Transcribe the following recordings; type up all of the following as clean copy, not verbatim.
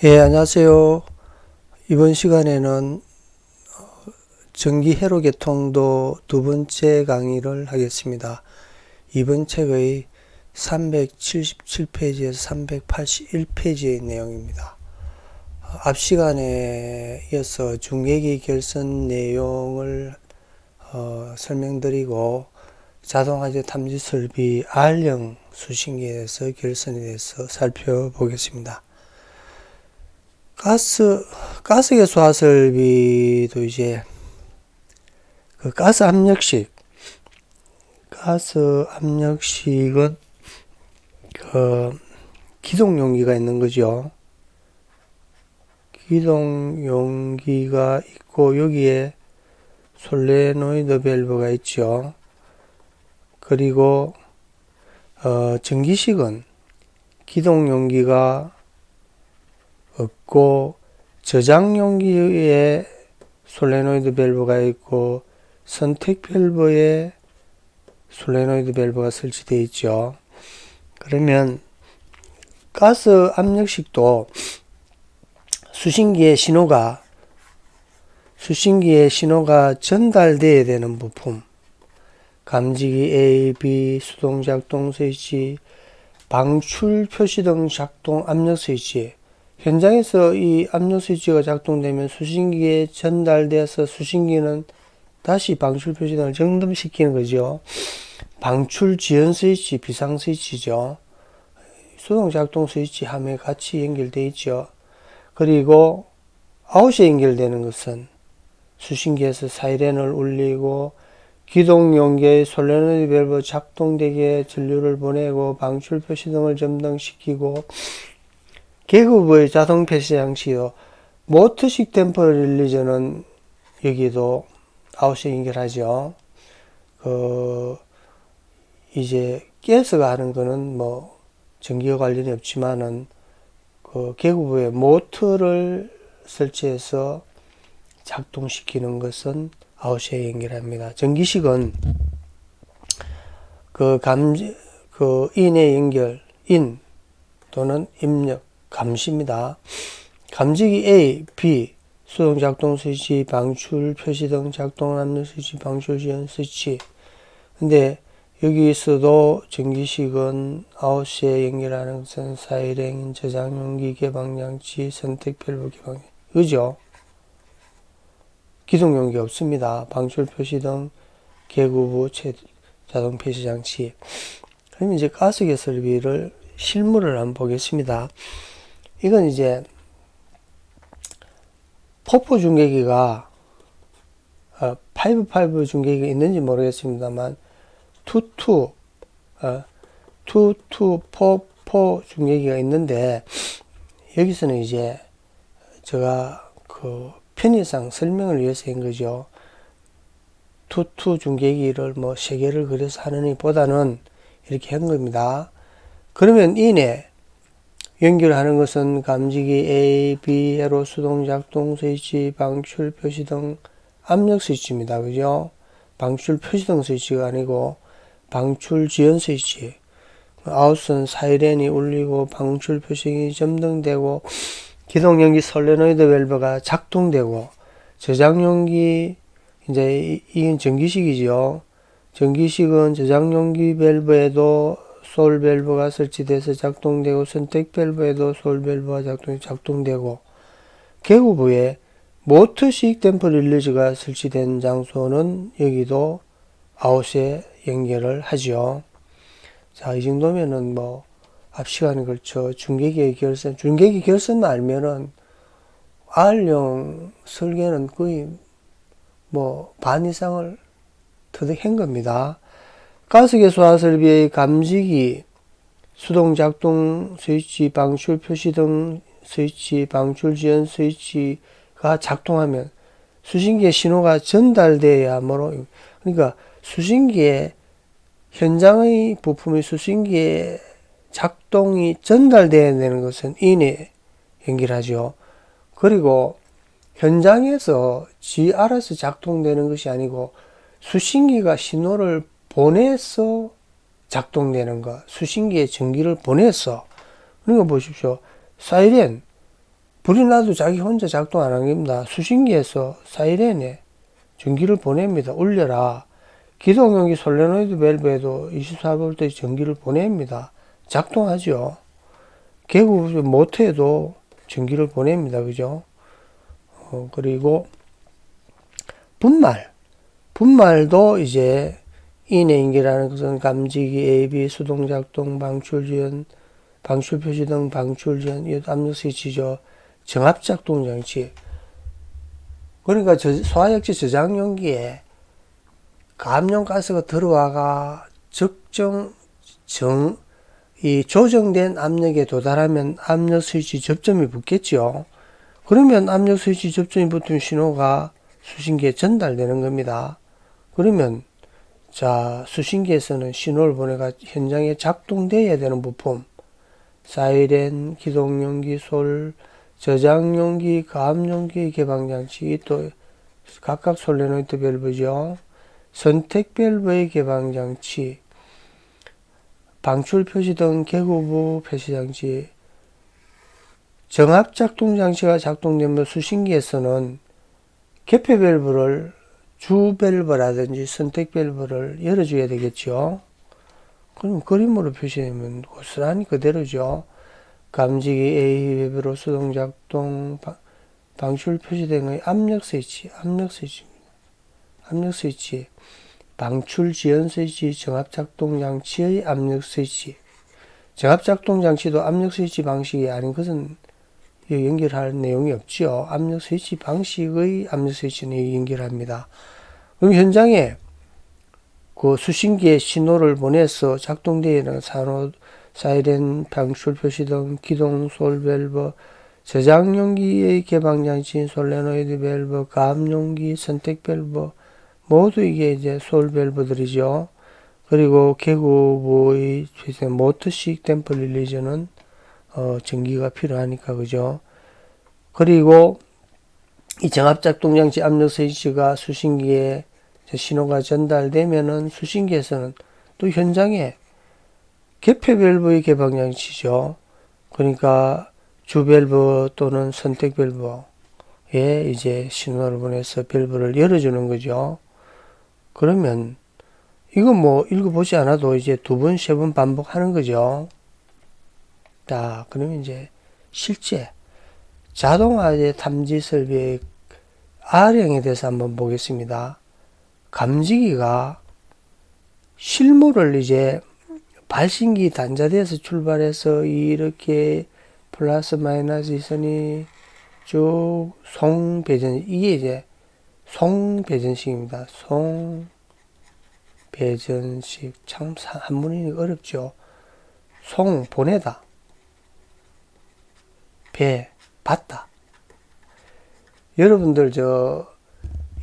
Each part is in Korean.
예, 안녕하세요. 이번 시간에는 전기 회로 계통도 두 번째 강의를 하겠습니다. 이번 책의 377페이지에서 381페이지의 내용입니다. 앞 시간에 이어서 중계기 결선 내용을 설명드리고 자동화재 탐지 설비 R형 수신기에 대해서 결선에 대해서 살펴보겠습니다. 가스계수 화설비도 이제 그 가스 압력식은 그 기동 용기가 있는 거죠. 기동 용기가 있고 여기에 솔레노이드 밸브가 있죠. 그리고 전기식은 기동 용기가 없고 저장 용기에 솔레노이드 밸브가 있고 선택 밸브에 솔레노이드 밸브가 설치되어 있죠. 그러면 가스 압력식도 수신기의 신호가 전달되어야 되는 부품, 감지기 A, B, 수동 작동 스위치, 방출 표시등 작동 압력 스위치. 현장에서 이 압력 스위치가 작동되면 수신기에 전달돼서 수신기는 다시 방출 표시등을 점등시키는 거죠. 방출 지연 스위치, 비상 스위치죠. 수동 작동 스위치 함에 같이 연결되어 있죠. 그리고 아웃에 연결되는 것은 수신기에서 사이렌을 울리고 기동 용기의 솔레노이드 밸브 작동되게 전류를 보내고 방출 표시등을 점등시키고 계급의 자동 폐쇄 장치요. 모터식 댐퍼 릴리저는 여기도 아웃에 연결하죠. 이제 가스가 하는 거는 뭐 전기와 관련이 없지만은 계급부에 모터를 설치해서 작동시키는 것은 아웃에 연결합니다. 전기식은 인의 연결, 인 또는 입력, 감시입니다. 감지기 A, B, 수동 작동 스위치, 방출 표시등 작동 압력 스위치, 방출 지연 스위치. 근데 여기서도 전기식은 아웃에 연결하는 것은 사이렌, 저장용기, 개방장치, 선택 밸브 개방, 그죠? 기동용기 없습니다. 방출 표시등, 개구부, 자동 폐쇄 장치. 그럼 이제 가스계 설비를 실물을 한번 보겠습니다. 이건 이제 포포 중계기가 5 중계기가 있는지 모르겠습니다만 2 4 중계기가 있는데 여기서는 이제 제가 편의상 설명을 위해서 한 거죠. 2 중계기를 뭐 3개를 그려서 하느니 보다는 이렇게 한 겁니다. 그러면 이내 연결하는 것은 감지기 A, B, 회로 수동 작동 스위치, 방출 표시등 압력 스위치입니다. 그죠? 방출 표시등 스위치가 아니고 방출 지연 스위치. 아웃은 사이렌이 울리고 방출 표시등이 점등되고 기동용기 솔레노이드 밸브가 작동되고 저장용기 이제 이건 전기식이죠. 전기식은 저장용기 밸브에도 솔 밸브가 설치돼서 작동되고 선택 밸브에도 솔 밸브가 작동되고 계구부에 모터식 댐퍼 릴리즈가 설치된 장소는 여기도 아웃에 연결을 하죠. 자, 이 정도면은 뭐 앞 시간에 걸쳐 중계기 결선만 알면은 R형 설계는 거의 뭐 반 이상을 터득한 겁니다. 가스계수 화설비의 감지기, 수동 작동 스위치, 방출 표시등 스위치, 방출 지연 스위치가 작동하면 수신기에 신호가 전달돼야 그러니까 수신기에 현장의 부품의 수신기에 작동이 전달돼야 되는 것은 인에 연결하죠. 그리고 현장에서 알아서 작동되는 것이 아니고 수신기가 신호를 보내서 작동되는 것, 수신기에 전기를 보내서. 그러니까 보십시오. 사이렌, 불이 나도 자기 혼자 작동 안 합니다. 수신기에서 사이렌에 전기를 보냅니다. 울려라. 기동용기 솔레노이드 밸브에도 24V 전기를 보냅니다. 작동하죠. 개구 모터에도 전기를 보냅니다. 그죠? 그리고 분말도 이제 인의 인계라는 것은 감지기, AB, 수동작동, 방출지연, 방출표시 등 방출지연, 압력 스위치죠. 정압작동 장치. 그러니까 소화약체 저장용기에 감염 가스가 들어와가 이 조정된 압력에 도달하면 압력 스위치 접점이 붙겠죠. 그러면 압력 스위치 접점이 붙은 신호가 수신기에 전달되는 겁니다. 그러면 자, 수신기에서는 신호를 보내가 현장에 작동돼야 되는 부품, 사이렌, 기동용기, 저장용기, 가압용기, 개방장치, 또 각각 솔레노이드 밸브죠. 선택 밸브의 개방장치, 방출 표시 등 개구부 표시장치, 정압작동장치가 작동되면 수신기에서는 개폐 밸브를 주 밸브라든지 선택 밸브를 열어줘야 되겠죠. 그럼 그림으로 표시되면 고스란히 그대로죠. 감지기 A 밸브로 수동작동, 방출 표시 등의 압력 스위치, 방출 지연 스위치, 정압작동 장치의 압력 스위치. 정압작동 장치도 압력 스위치 방식이 아닌 것은 연결할 내용이 없지요. 압력 스위치 방식의 압력 스위치는 연결합니다. 그럼 현장에 그 수신기에 신호를 보내서 작동되는 사이렌, 방출 표시 등 기동 솔밸브, 저장용기의 개방장치, 솔레노이드 밸브, 가압용기, 선택 밸브, 모두 이게 이제 솔밸브들이죠. 그리고 개구부의 모터식 댐퍼 릴리즈는 전기가 필요하니까, 그죠? 그리고 이 정압작동장치 압력 스위치가 수신기에 신호가 전달되면은 수신기에서는 또 현장에 개폐 밸브의 개방장치죠. 그러니까 주 밸브 또는 선택 밸브에 이제 신호를 보내서 밸브를 열어주는 거죠. 그러면 이거 뭐 읽어보지 않아도 이제 2번, 3번 반복하는 거죠. 자, 그러면 이제 실제 자동화의 탐지 설비의 R형에 대해서 한번 보겠습니다. 감지기가 실물을 이제 발신기 단자대에서 출발해서 이렇게 플러스 마이너스 선이 쭉 송배전, 이게 이제 송배전식입니다. 송배전식. 참 한문이 어렵죠. 송, 보내다. 배, 받다. 여러분들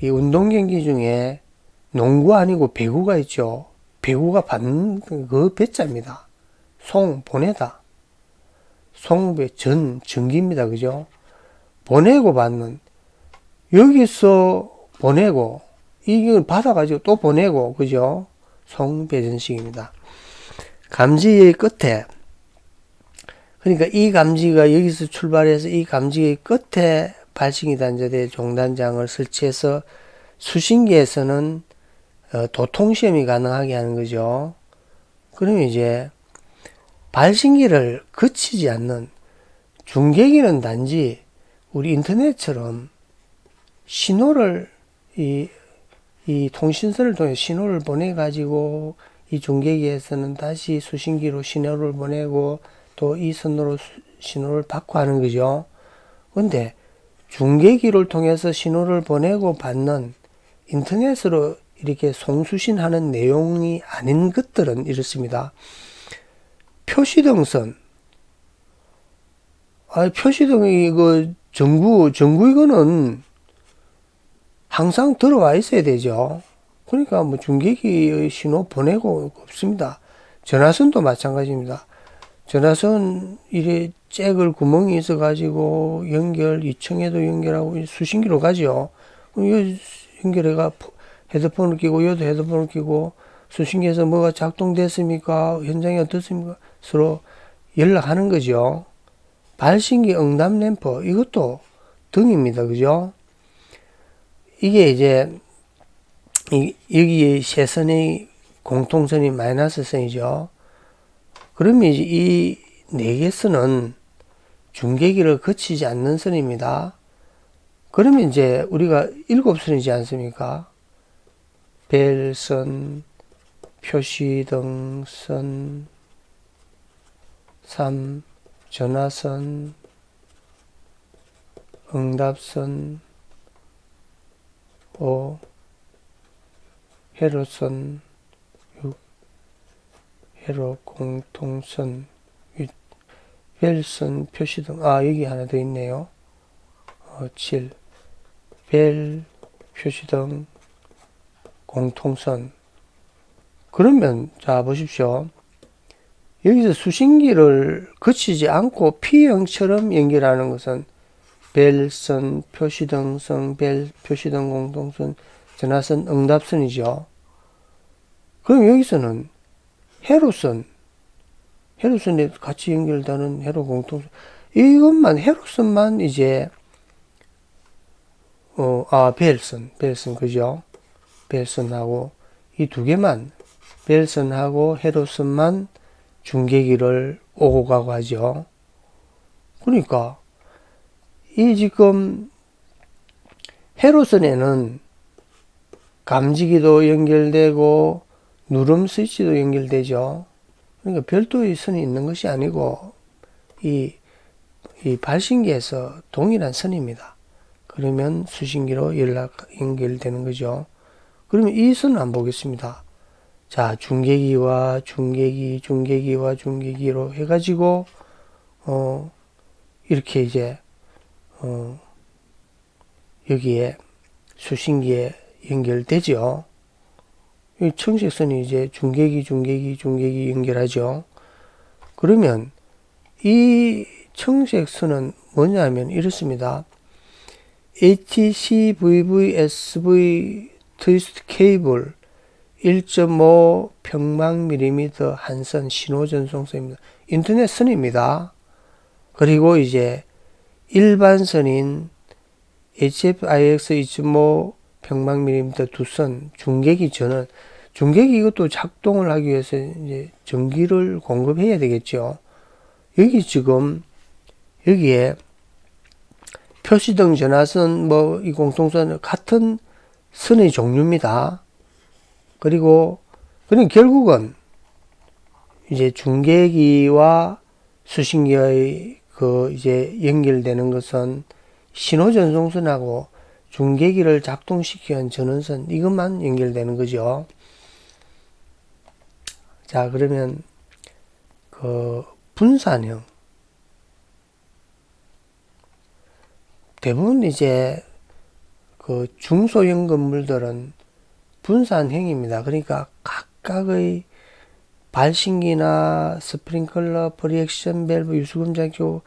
이 운동 경기 중에 농구 아니고 배구가 있죠. 배구가 받는 그 배자입니다. 송, 보내다. 송배, 전기입니다. 그죠? 보내고 받는. 여기서 보내고, 이걸 받아가지고 또 보내고, 그죠? 송배전식입니다. 감지의 끝에, 그러니까 이 감지가 여기서 출발해서 이 감지의 끝에 발신기 단자대 종단장을 설치해서 수신기에서는 도통시험이 가능하게 하는 거죠. 그러면 이제 발신기를 거치지 않는 중계기는 단지 우리 인터넷처럼 신호를 이 통신선을 통해 신호를 보내 가지고 이 중계기에서는 다시 수신기로 신호를 보내고 또 이 선으로 신호를 받고 하는 거죠. 근데 중계기를 통해서 신호를 보내고 받는 인터넷으로 이렇게 송수신하는 내용이 아닌 것들은 이렇습니다. 표시등선. 표시등이 전구 이거는 항상 들어와 있어야 되죠. 그러니까 뭐 중계기의 신호 보내고 없습니다. 전화선도 마찬가지입니다. 전화선 이래 잭을 구멍이 있어 가지고 2층에도 연결하고 수신기로 가죠. 이 연결해가 헤드폰을 끼고 여도 헤드폰을 끼고 수신기에서 뭐가 작동됐습니까? 현장이 어떻습니까? 서로 연락하는 거죠. 발신기 응답 램프 이것도 등입니다. 그죠? 이게 이제 여기 세선의 공통선이 마이너스 선이죠. 그러면 이제 이 네 개 선은 중계기를 거치지 않는 선입니다. 그러면 이제 우리가 7선이지 않습니까? 벨선, 표시등선, 3. 전화선, 응답선, 5. 회로선, 6. 회로 공통선, 벨선, 표시등, 여기 하나 더 있네요. 7. 벨, 표시등, 공통선. 그러면, 자, 보십시오. 여기서 수신기를 거치지 않고 P형처럼 연결하는 것은 벨선, 표시등선, 벨, 표시등, 공통선, 전화선, 응답선이죠. 그럼 여기서는 회로선에 같이 연결되는 회로 공통선, 회로선만 이제, 벨선, 그죠? 벨선하고, 이 두 개만, 벨선하고 회로선만 중계기를 오고 가고 하죠. 그러니까, 이 지금, 회로선에는 감지기도 연결되고, 누름 스위치도 연결되죠. 그러니까 별도의 선이 있는 것이 아니고, 이 발신기에서 동일한 선입니다. 그러면 수신기로 연결되는 거죠. 그러면 이 선을 한번 보겠습니다. 자, 중계기와 중계기로 해가지고, 이렇게 이제, 여기에 수신기에 연결되죠. 이 청색선이 이제 중계기 연결하죠. 그러면 이 청색선은 뭐냐면 이렇습니다. HCVVSV 트위스트 케이블 1.5 평방밀리미터 한선 신호전송선입니다. 인터넷 선입니다. 그리고 이제 일반선인 HFIX 2.5 평방밀리미터 두 선 중계기 전원, 중계기 이것도 작동을 하기 위해서 이제 전기를 공급해야 되겠죠. 여기 지금 여기에 표시등, 전화선, 이 공통선 같은 선의 종류입니다. 그리고 결국은 이제 중계기와 수신기의 이제 연결되는 것은 신호전송선하고 중계기를 작동시키기 위한 전원선, 이것만 연결되는 거죠. 자, 그러면 분산형. 대부분 이제 중소형 건물들은 분산형입니다. 그러니까 각각의 발신기나 스프링클러, 프리액션 밸브, 유수금장교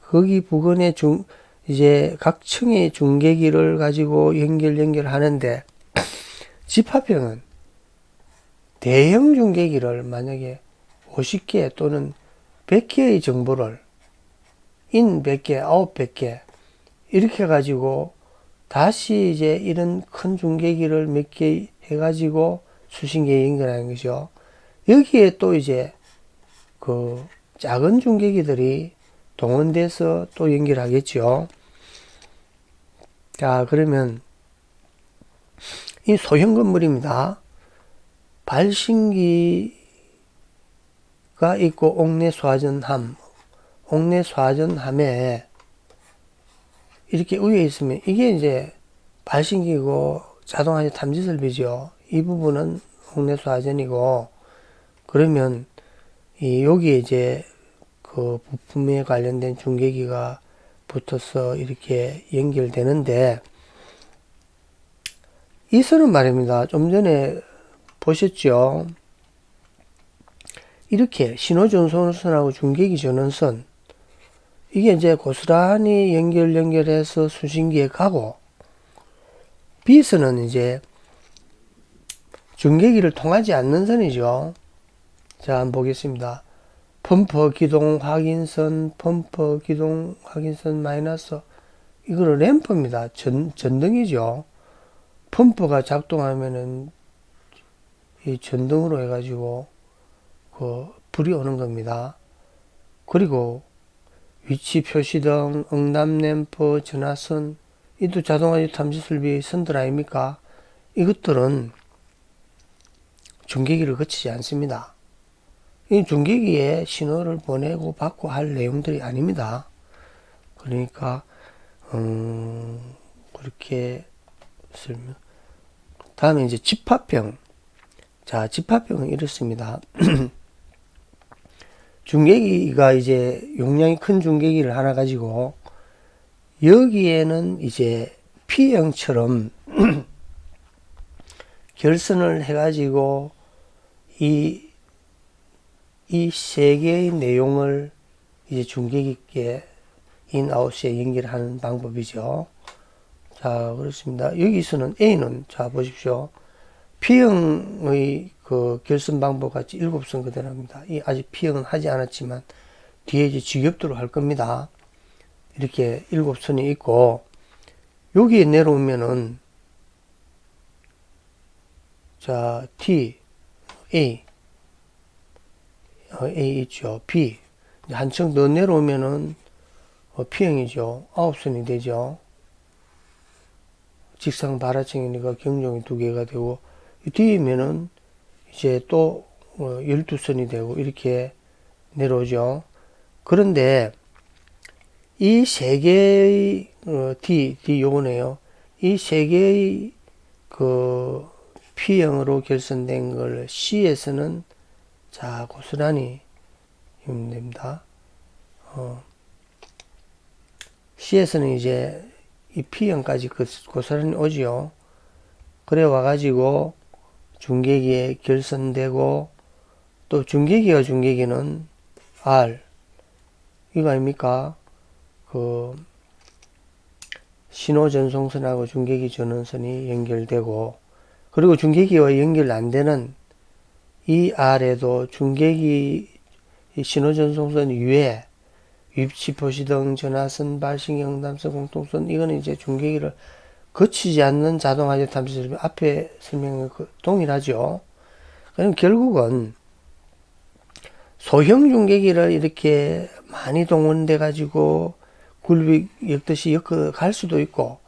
거기 부근에 이제 각 층의 중계기를 가지고 연결하는데, 집합형은 대형 중계기를 만약에 50개 또는 100개의 정보를 100개, 100개 이렇게 해가지고 다시 이제 이런 큰 중계기를 몇 개 해가지고 수신기에 연결하는 거죠. 여기에 또 이제 작은 중계기들이 동원돼서 또 연결하겠죠. 자, 그러면 이 소형 건물입니다. 발신기가 있고 옥내 소화전함에 이렇게 위에 있으면 이게 이제 발신기고 자동화 탐지 설비죠. 이 부분은 옥내 소화전이고, 그러면 여기에 이제 부품에 관련된 중계기가 붙어서 이렇게 연결되는데, 이 선은 말입니다. 좀 전에 보셨죠? 이렇게 신호전송선하고 중계기 전원선, 이게 이제 고스란히 연결해서 수신기에 가고, B선은 이제 중계기를 통하지 않는 선이죠. 자, 한번 보겠습니다. 펌프 기동 확인선, 펌프 기동 확인선 마이너스, 이거를 램프입니다. 전등이죠. 펌프가 작동하면은 이 전등으로 해가지고 그 불이 오는 겁니다. 그리고 위치 표시등, 응답 램프, 전화선, 이도 자동화지 탐지 설비 선들 아닙니까? 이것들은 중계기를 거치지 않습니다. 이 중계기에 신호를 보내고 받고 할 내용들이 아닙니다. 그러니까 그렇게 설명. 다음에 이제 집합형. 자, 집합형은 이렇습니다. 중계기가 이제 용량이 큰 중계기를 하나 가지고 여기에는 이제 P형처럼 결선을 해가지고 이 세 개의 내용을 이제 중계기께 인아웃에 연결하는 방법이죠. 자, 그렇습니다. 여기서는 A는, 자, 보십시오. P형의 그 결선 방법 같이 7선 그대로 합니다. 이 아직 P형은 하지 않았지만 뒤에 이제 직역도로 할 겁니다. 이렇게 7선이 있고, 여기에 내려오면은, 자, T, A 있죠. B. 한층 더 내려오면은, P형이죠. 9선이 되죠. 직상 발화층이니까 경종이 2개가 되고, 이 뒤에면은 이제 또 12선이 되고 이렇게 내려오죠. 그런데 이 3개의 D 요거네요. 이 3개의 그 P형으로 결선된 걸 C에서는 자 고스란히 보면 됩니다. C에서는 이제 이 P형까지 고스란히 오지요. 그래 와가지고 중계기에 결선되고, 또 중계기와 중계기는 R, 이거 아닙니까? 그 신호 전송선하고 중계기 전원선이 연결되고, 그리고 중계기와 연결 안 되는 이 R에도 중계기 신호 전송선 위에 위치 표시등, 전화선, 발신경, 응답선, 공통선, 이거는 이제 중계기를 거치지 않는 자동화재 탐지 설비, 앞에 설명은 동일하죠. 그럼 결국은 소형 중계기를 이렇게 많이 동원돼 가지고 굴비 엮듯이 엮어 갈 수도 있고,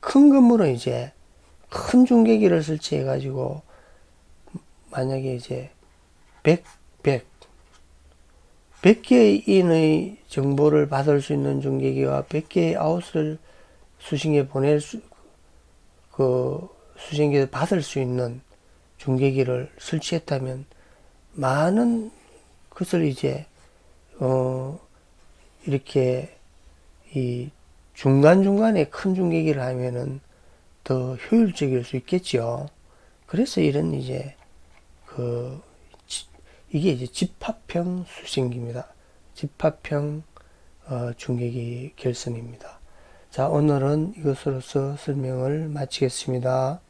큰 건물은 이제 큰 중계기를 설치해 가지고 만약에 이제 100개의 인의 정보를 받을 수 있는 중계기와 100개의 아웃을 수신기에 보낼 수신기에 받을 수 있는 중계기를 설치했다면 많은 것을 이제 이렇게 이 중간중간에 큰 중계기를 하면은 더 효율적일 수 있겠죠. 그래서 이런 이제 이게 이제 집합형 수신기입니다. 집합형 중계기 결선입니다. 자, 오늘은 이것으로서 설명을 마치겠습니다.